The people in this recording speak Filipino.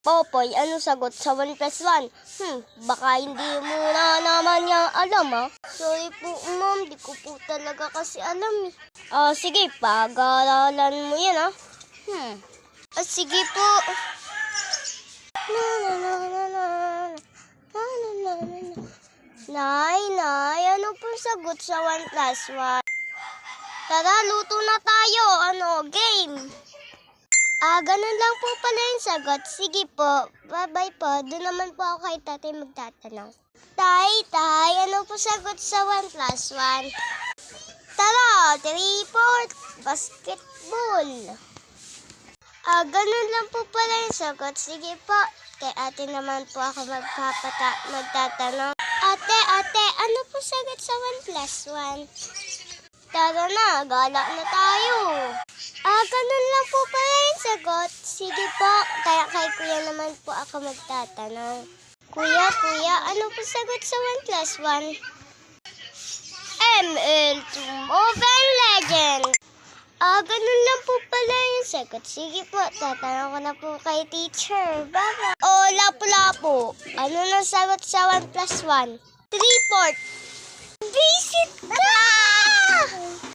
Popoy, ano sagot sa 1 plus 1? Baka hindi mo na naman niya alam, ha? Sorry po, ma'am. Di ko po talaga kasi alam, eh. Sige, pag-aaralan mo yan, ha? Sige po. Nay, ano po sagot sa 1 plus 1? Tara, luto na tayo. Game. Ganun lang po pala yung sagot. Sige po. Bye-bye po. Doon naman po ako kay tatay magtatanong. Tay, ano po sagot sa 1 plus 1? Tara, 3-4, basketball. Ganun lang po pala yung sagot. Sige po. Kay ate naman po ako magtatanong. Ate, ano po sagot sa 1 plus 1? Tara na, gala na tayo. Ganun lang po pala yung sagot. Sige po, kaya kay kuya naman po ako magtatanong. Kuya, ano po sagot sa 1 plus 1? ML2 Mobile Legends. Ganun lang po pala yung sagot. Sige po, tatanong ko na po kay teacher. Bye-bye. Lapu-lapu. Ano na sagot sa 1 plus 1? 3-4. Visit ka!